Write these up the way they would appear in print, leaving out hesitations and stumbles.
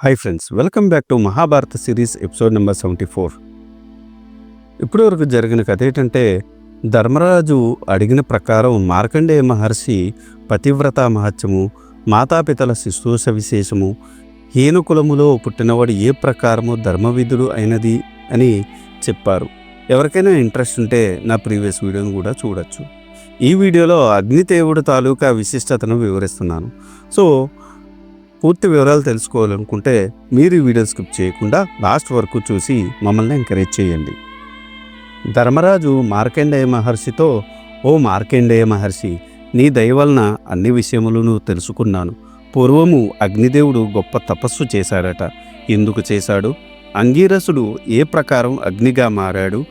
Hi friends, welcome back to Mahabharata series episode number 74. ఇప్పటివరకు జరిగిన కథ ఏంటంటే, ధర్మరాజు అడిగిన ప్రకారం మార్కండేయ మహర్షి పతివ్రత మహత్యము, మాతాపితల శుశ్రూష విశేషము, హీనుకులములో పుట్టినవాడు ఏ ప్రకారము ధర్మవిధుడు అయినది అని చెప్పారు. ఎవరికైనా ఇంట్రెస్ట్ ఉంటే నా ప్రీవియస్ వీడియోను కూడా చూడొచ్చు. ఈ వీడియోలో అగ్నిదేవుడు తాలూకా విశిష్టతను వివరిస్తున్నాను. సో పూర్తి వివరాలు తెలుసుకోవాలనుకుంటే మీరు ఈ వీడియో స్కిప్ చేయకుండా లాస్ట్ వరకు చూసి మమ్మల్ని ఎంకరేజ్ చేయండి. ధర్మరాజు మార్కండేయ మహర్షితో, ఓ మార్కండేయ మహర్షి, నీ దయ వలన అన్ని విషయములను తెలుసుకున్నాను. పూర్వము అగ్నిదేవుడు గొప్ప తపస్సు చేశాడట. ఎందుకు చేశాడు? అంగీరసుడు ఏ ప్రకారం అగ్నిగా మారాడు?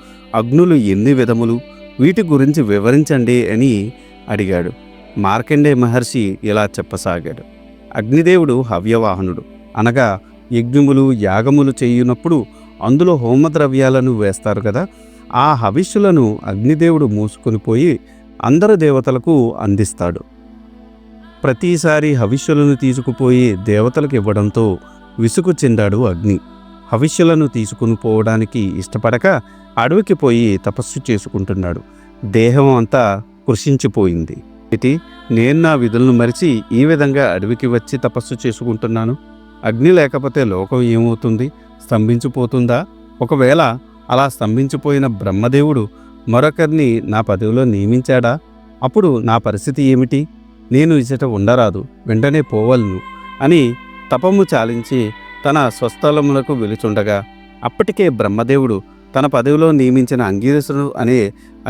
అగ్నులు ఎన్ని విధములు? వీటి గురించి వివరించండి అని అడిగాడు. మార్కండేయ మహర్షి ఇలా చెప్పసాగాడు. అగ్నిదేవుడు హవ్యవాహనుడు, అనగా యజ్ఞములు యాగములు చేయునప్పుడు అందులో హోమద్రవ్యాలను వేస్తారు కదా, ఆ హవిష్యులను అగ్నిదేవుడు మూసుకొని పోయి అందరు దేవతలకు అందిస్తాడు. ప్రతిసారి హవిష్యులను తీసుకుపోయి దేవతలకు ఇవ్వడంతో విసుగు చెందాడు అగ్ని. హవిష్యులను తీసుకుని పోవడానికి ఇష్టపడక అడవికి పోయి తపస్సు చేసుకుంటున్నాడు. దేహం అంతా కృషించిపోయింది. నేను నా విధులను మరిచి ఈ విధంగా అడవికి వచ్చి తపస్సు చేసుకుంటున్నాను. అగ్ని లేకపోతే లోకం ఏమవుతుంది? స్తంభించిపోతుందా? ఒకవేళ అలా స్తంభించిపోయిన బ్రహ్మదేవుడు మరొకరిని నా పదవిలో నియమించాడా? అప్పుడు నా పరిస్థితి ఏమిటి? నేను ఇచ్చట ఉండరాదు, వెంటనే పోవలను అని తపము చాలించి తన స్వస్థలములకు వెలుచుండగా అప్పటికే బ్రహ్మదేవుడు తన పదవిలో నియమించిన అంగీరసుడు అనే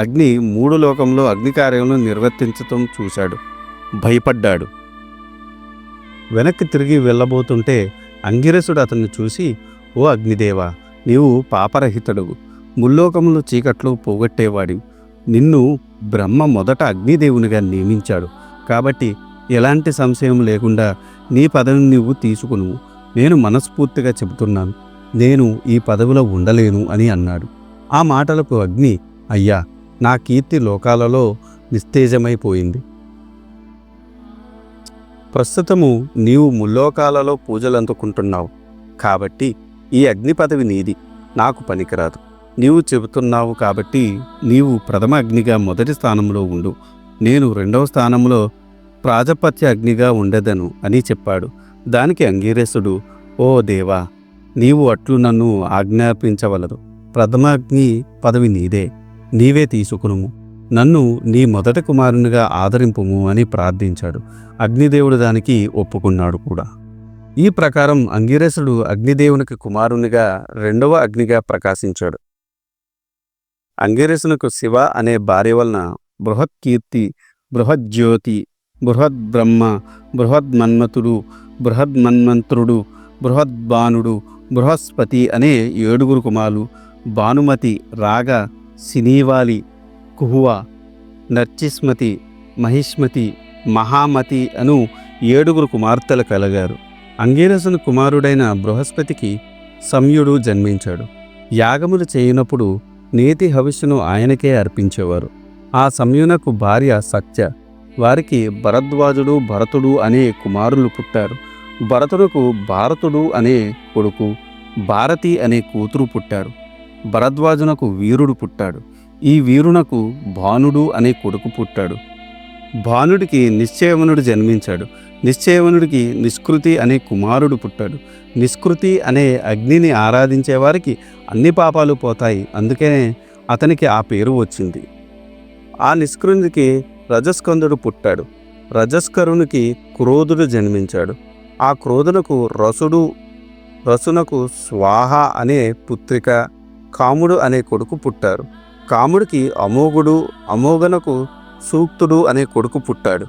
అగ్ని 3 లోకంలో అగ్నికార్యములను నిర్వర్తించటం చూశాడు. భయపడ్డాడు. వెనక్కి తిరిగి వెళ్ళబోతుంటే అంగీరసుడు అతన్ని చూసి, ఓ అగ్నిదేవా, నీవు పాపరహితుడవు, ముల్లోకములు చీకట్లు పోగొట్టేవాడివి. నిన్ను బ్రహ్మ మొదట అగ్నిదేవునిగా నియమించాడు. కాబట్టి ఎలాంటి సంశయం లేకుండా నీ పదవిని నీవు తీసుకును. నేను మనస్ఫూర్తిగా చెబుతున్నాను, నేను ఈ పదవిలో ఉండలేను అని అన్నాడు. ఆ మాటలకు అగ్ని, అయ్యా, నా కీర్తి లోకాలలో నిస్తేజమైపోయింది. ప్రస్తుతము నీవు ముల్లోకాలలో పూజలు అందుకుంటున్నావు. కాబట్టి ఈ అగ్ని పదవి నీది, నాకు పనికిరాదు. నీవు చెబుతున్నావు కాబట్టి నీవు ప్రథమ అగ్నిగా మొదటి స్థానంలో ఉండు, నేను 2వ స్థానంలో ప్రాజపత్య అగ్నిగా ఉండెదను అని చెప్పాడు. దానికి అంగీరసుడు, ఓ దేవా, నీవు అట్లు నన్ను ఆజ్ఞాపించవలదు. ప్రథమాగ్ని పదవి నీదే, నీవే తీసుకునుము. నన్ను నీ మొదటి కుమారునిగా ఆదరింపుము అని ప్రార్థించాడు. అగ్నిదేవుడు దానికి ఒప్పుకున్నాడు కూడా. ఈ ప్రకారం అంగీరసుడు అగ్నిదేవునికి కుమారునిగా 2వ అగ్నిగా ప్రకాశించాడు. అంగీరసునకు శివ అనే భార్య వలన బృహత్కీర్తి, బృహజ్యోతి, బృహద్బ్రహ్మ, బృహద్మన్మతుడు, బృహద్మన్మంత్రుడు, బృహద్బానుడు, బృహస్పతి అనే 7 కుమారులు, భానుమతి, రాగ, సినీవాలి, కుహువ, నర్చిస్మతి, మహిష్మతి, మహామతి అను 7 కుమార్తెలు కలగారు. అంగీరసుని కుమారుడైన బృహస్పతికి సంయుడు జన్మించాడు. యాగములు చేయనప్పుడు నేతి హవిస్సును ఆయనకే అర్పించేవారు. ఆ సంయునకు భార్య సత్య. వారికి భరద్వాజుడు, భరతుడు అనే కుమారులు పుట్టారు. భరతునకు భారతుడు అనే కొడుకు, భారతి అనే కూతురు పుట్టారు. భరద్వాజునకు వీరుడు పుట్టాడు. ఈ వీరునకు భానుడు అనే కొడుకు పుట్టాడు. భానుడికి నిశ్చయవనుడు జన్మించాడు. నిశ్చయవనుడికి నిష్కృతి అనే కుమారుడు పుట్టాడు. నిష్కృతి అనే అగ్నిని ఆరాధించేవారికి అన్ని పాపాలు పోతాయి, అందుకనే అతనికి ఆ పేరు వచ్చింది. ఆ నిష్కృతికి రజస్కందుడు పుట్టాడు. రజస్కరునికి క్రోధుడు జన్మించాడు. ఆ క్రోధునకు రసుడు, రసునకు స్వాహ అనే పుత్రిక, కాముడు అనే కొడుకు పుట్టారు. కాముడికి అమోఘుడు, అమోఘనకు సూక్తుడు అనే కొడుకు పుట్టాడు.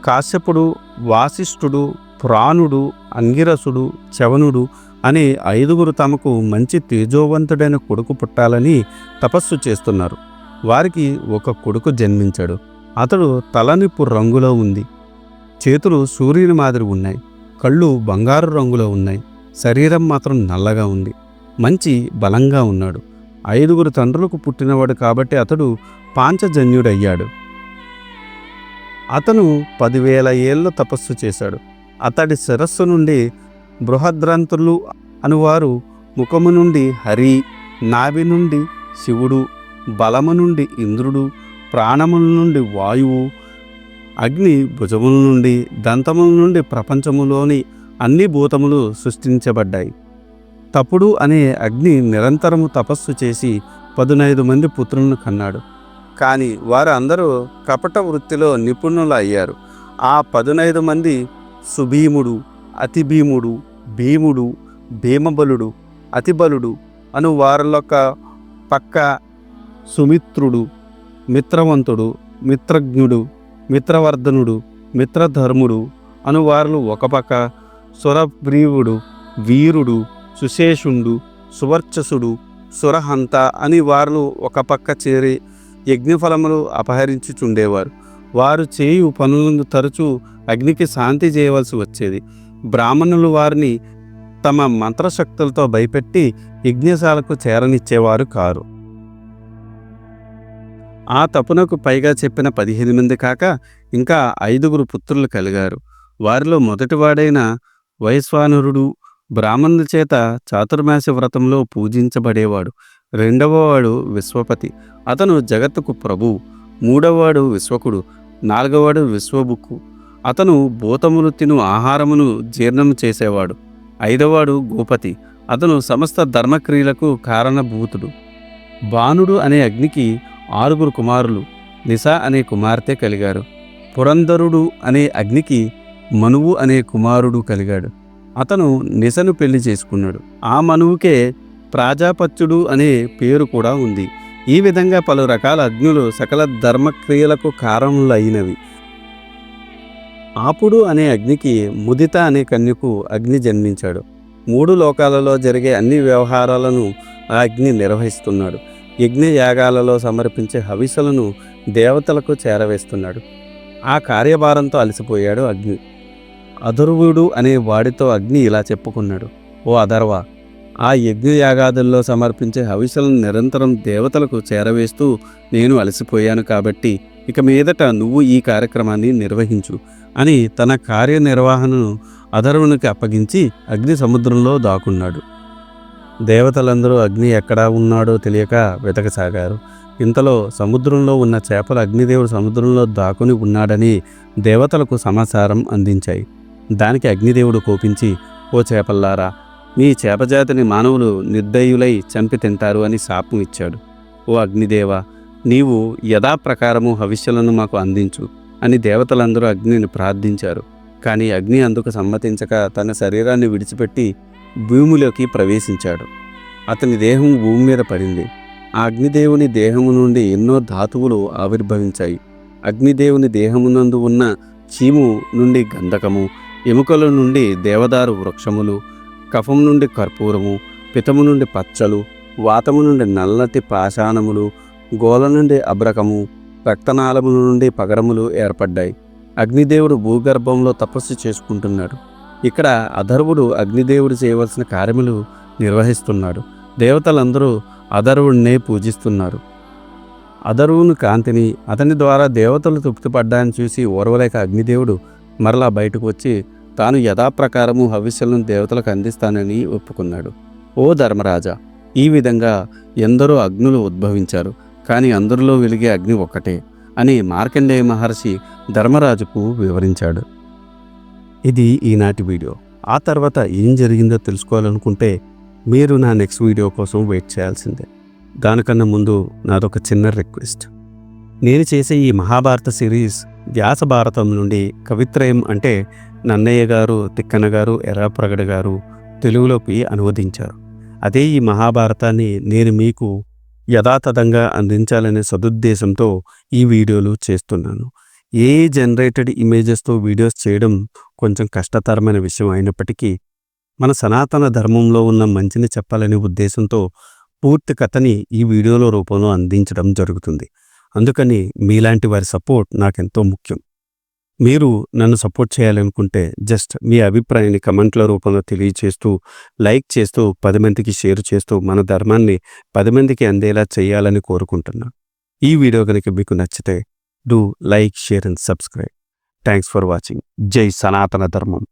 కాశ్యపుడు, వాసిష్ఠుడు, ప్రాణుడు, అంగిరసుడు, చవనుడు అనే 5 తమకు మంచి తేజోవంతుడైన కొడుకు పుట్టాలని తపస్సు చేస్తున్నారు. వారికి ఒక కొడుకు జన్మించాడు. అతడు తలనిప్పు రంగులో ఉంది. చేతులు సూర్యుని మాదిరి ఉన్నాయి. కళ్ళు బంగారు రంగులో ఉన్నాయి. శరీరం మాత్రం నల్లగా ఉంది. మంచి బలంగా ఉన్నాడు. 5 తండ్రులకు పుట్టినవాడు కాబట్టి అతడు పాంచజన్యుడయ్యాడు. అతను 10,000 ఏళ్ళు తపస్సు చేశాడు. అతడి శిరస్సు నుండి బృహద్రంతులు అనువారు ముఖము నుండి హరి, నాభి నుండి శివుడు, బలము నుండి ఇంద్రుడు, ప్రాణముల నుండి వాయువు, అగ్ని భుజముల నుండి, దంతముల నుండి ప్రపంచములోని అన్ని భూతములు సృష్టించబడ్డాయి. తపుడు అనే అగ్ని నిరంతరము తపస్సు చేసి 15 మంది పుత్రులను కన్నాడు. కానీ వారు అందరూ కపట వృత్తిలో నిపుణులు అయ్యారు. ఆ 15 మంది సుభీముడు, అతిభీముడు, భీముడు, భీమబలుడు, అతిబలుడు అను వారిలొక పక్క, సుమిత్రుడు, మిత్రవంతుడు, మిత్రజ్ఞుడు, మిత్రవర్ధనుడు, మిత్రధర్ముడు అను వారు ఒక పక్క, సురగ్రీవుడు, వీరుడు, సుశేషుండు, సువర్చసుడు, సురహంత అని వారు ఒక పక్క చేరి యజ్ఞఫలములు అపహరించుచుండేవారు. వారు చేయు పనులను తరచూ అగ్నికి శాంతి చేయవలసి వచ్చేది. బ్రాహ్మణులు వారిని తమ మంత్రశక్తులతో భయపెట్టి యజ్ఞశాలకు చేరనిచ్చేవారు కారు. ఆ తపునకు పైగా చెప్పిన 15 మంది కాక ఇంకా 5 పుత్రులు కలిగారు. వారిలో మొదటివాడైన వైశ్వానరుడు బ్రాహ్మణుల చేత చాతుర్మాస్య వ్రతంలో పూజించబడేవాడు. రెండవవాడు విశ్వపతి, అతను జగత్తుకు ప్రభువు. మూడవవాడు విశ్వకుడు, నాలుగవవాడు విశ్వబుక్కు, అతను భూతములు తిను ఆహారమును జీర్ణము చేసేవాడు. ఐదవవాడు గోపతి, అతను సమస్త ధర్మక్రియలకు కారణభూతుడు. బాణుడు అనే అగ్నికి 6 కుమారులు, నిశా అనే కుమార్తె కలిగారు. పురంధరుడు అనే అగ్నికి మనువు అనే కుమారుడు కలిగాడు. అతను నిశను పెళ్లి చేసుకున్నాడు. ఆ మనువుకే ప్రాజాపత్యుడు అనే పేరు కూడా ఉంది. ఈ విధంగా పలు రకాల అగ్నులు సకల ధర్మక్రియలకు కారణములైనవి. ఆపుడు అనే అగ్నికి ముదిత అనే కన్యకు అగ్ని జన్మించాడు. 3 లోకాలలో జరిగే అన్ని వ్యవహారాలను ఆ అగ్ని నిర్వహిస్తున్నాడు. యజ్ఞ యాగాలలో సమర్పించే హవిస్సులను దేవతలకు చేరవేస్తున్నాడు. ఆ కార్యభారంతో అలసిపోయాడు అగ్ని. అధర్వుడు అనే వాడితో అగ్ని ఇలా చెప్పుకున్నాడు: ఓ అధర్వ, ఆ యజ్ఞయాగాదుల్లో సమర్పించే హవిస్సులను నిరంతరం దేవతలకు చేరవేస్తూ నేను అలసిపోయాను కాబట్టి ఇక మీదట నువ్వు ఈ కార్యక్రమాన్ని నిర్వహించు అని తన కార్యనిర్వహణను అధర్వునికి అప్పగించి అగ్ని సముద్రంలో దాక్కున్నాడు. దేవతలందరూ అగ్ని ఎక్కడా ఉన్నాడో తెలియక వెతకసాగారు. ఇంతలో సముద్రంలో ఉన్న చేపలు అగ్నిదేవుడు సముద్రంలో దాక్కుని ఉన్నాడని దేవతలకు సమాచారం అందించాయి. దానికి అగ్నిదేవుడు కోపించి, ఓ చేపల్లారా, మీ చేపజాతిని మానవులు నిర్దయులై చంపి తింటారు అని శాపం ఇచ్చాడు. ఓ అగ్నిదేవ, నీవు యథాప్రకారము హవిష్యులను మాకు అందించు అని దేవతలందరూ అగ్నిని ప్రార్థించారు. కానీ అగ్ని అందుకు సమ్మతించక తన శరీరాన్ని విడిచిపెట్టి భూమిలోకి ప్రవేశించాడు. అతని దేహం భూమి మీద పడింది. ఆ అగ్నిదేవుని దేహము నుండి ఎన్నో ధాతువులు ఆవిర్భవించాయి. అగ్నిదేవుని దేహమునందు ఉన్న చీము నుండి గంధకము, ఎముకల నుండి దేవదారు వృక్షములు, కఫం నుండి కర్పూరము, పితము నుండి పచ్చలు, వాతము నుండి నల్లటి పాషాణములు, గోల నుండి అబ్రకము, రక్తనాళముల నుండి పగరములు ఏర్పడ్డాయి. అగ్నిదేవుడు భూగర్భంలో తపస్సు చేసుకుంటున్నాడు. ఇక్కడ అధర్వుడు అగ్నిదేవుడు చేయవలసిన కార్యములు నిర్వహిస్తున్నాడు. దేవతలందరూ అధర్వుడినే పూజిస్తున్నారు. అధర్వుని కాంతిని, అతని ద్వారా దేవతలు తృప్తిపడ్డాయని చూసి ఓర్వలేక అగ్నిదేవుడు మరలా బయటకు వచ్చి తాను యథాప్రకారము హవిస్సులను దేవతలకు అందిస్తానని ఒప్పుకున్నాడు. ఓ ధర్మరాజా, ఈ విధంగా ఎందరో అగ్నులు ఉద్భవించారు, కానీ అందరిలో వెలిగే అగ్ని ఒక్కటే అని మార్కండేయ మహర్షి ధర్మరాజుకు వివరించాడు. ఇది ఈనాటి వీడియో. ఆ తర్వాత ఏం జరిగిందో తెలుసుకోవాలనుకుంటే మీరు నా నెక్స్ట్ వీడియో కోసం వెయిట్ చేయాల్సిందే. దానికన్నా ముందు నాదొక చిన్న రిక్వెస్ట్. నేను చేసే ఈ మహాభారత సిరీస్ వ్యాస భారతం నుండి కవిత్రయం అంటే నన్నయ్య గారు, తిక్కన గారు, ఎర్రాప్రగడ గారు తెలుగులోకి అనువదించారు. అదే ఈ మహాభారతాన్ని నేను మీకు యథాతథంగా అందించాలనే సదుద్దేశంతో ఈ వీడియోలు చేస్తున్నాను. ఏ జనరేటెడ్ ఇమేజెస్తో వీడియోస్ చేయడం కొంచెం కష్టతరమైన విషయం అయినప్పటికీ మన సనాతన ధర్మంలో ఉన్న మంచిని చెప్పాలనే ఉద్దేశంతో పూర్తి కథని ఈ వీడియోల రూపంలో అందించడం జరుగుతుంది. అందుకని మీలాంటి వారి సపోర్ట్ నాకెంతో ముఖ్యం. మీరు నన్ను సపోర్ట్ చేయాలనుకుంటే జస్ట్ మీ అభిప్రాయాన్ని కమెంట్ల రూపంలో తెలియచేస్తూ, లైక్ చేస్తూ, 10 మందికి షేర్ చేస్తూ మన ధర్మాన్ని 10 మందికి అందేలా చేయాలని కోరుకుంటున్నాను. ఈ వీడియో కనుక మీకు నచ్చితే do like, share and subscribe. Thanks for watching. జై సనాతన ధర్మం.